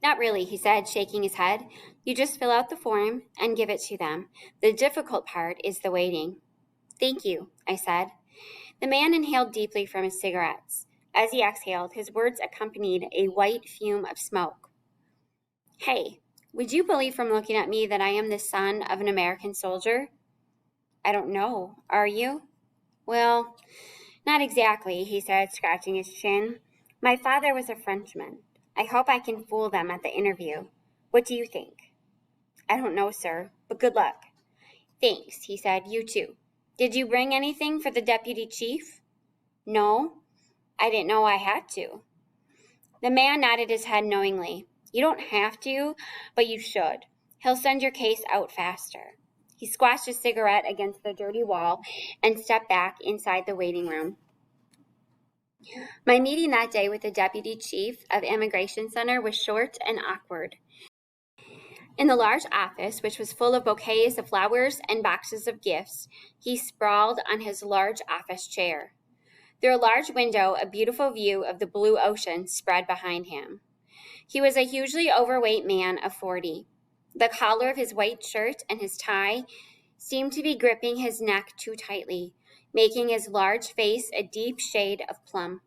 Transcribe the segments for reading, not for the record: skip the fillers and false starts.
Not really, he said, shaking his head. You just fill out the form and give it to them. The difficult part is the waiting. Thank you, I said. The man inhaled deeply from his cigarettes. As he exhaled, his words accompanied a white fume of smoke. Hey, would you believe from looking at me that I am the son of an American soldier? I don't know. Are you? Well, not exactly, he said, scratching his chin. My father was a Frenchman. I hope I can fool them at the interview. What do you think? I don't know, sir, but good luck. Thanks, he said. You too. Did you bring anything for the deputy chief? No, I didn't know I had to. The man nodded his head knowingly. You don't have to, but you should. He'll send your case out faster. He squashed his cigarette against the dirty wall and stepped back inside the waiting room. My meeting that day with the deputy chief of Immigration Center was short and awkward. In the large office, which was full of bouquets of flowers and boxes of gifts, he sprawled on his large office chair. Through a large window, a beautiful view of the blue ocean spread behind him. He was a hugely overweight man of 40. The collar of his white shirt and his tie seemed to be gripping his neck too tightly, making his large face a deep shade of plum.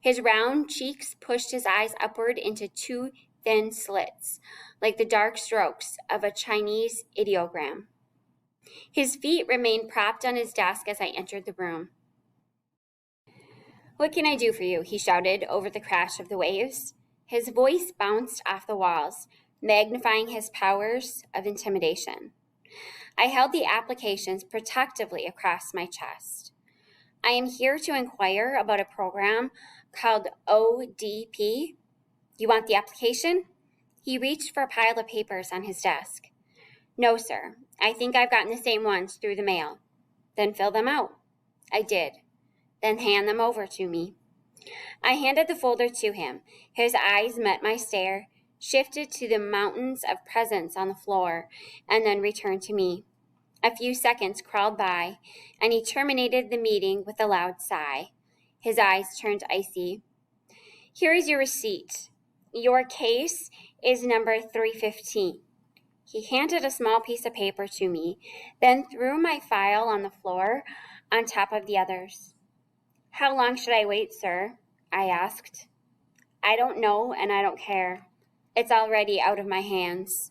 His round cheeks pushed his eyes upward into two thin slits, like the dark strokes of a Chinese ideogram. His feet remained propped on his desk as I entered the room. What can I do for you? He shouted over the crash of the waves. His voice bounced off the walls, magnifying his powers of intimidation. I held the applications protectively across my chest. I am here to inquire about a program called ODP. You want the application? He reached for a pile of papers on his desk. No, sir. I think I've gotten the same ones through the mail. Then fill them out. I did. Then hand them over to me. I handed the folder to him. His eyes met my stare, shifted to the mountains of presents on the floor, and then returned to me. A few seconds crawled by, and he terminated the meeting with a loud sigh. His eyes turned icy. Here is your receipt. Your case is number 315. He handed a small piece of paper to me, then threw my file on the floor on top of the others. How long should I wait, sir? I asked. I don't know, and I don't care. It's already out of my hands.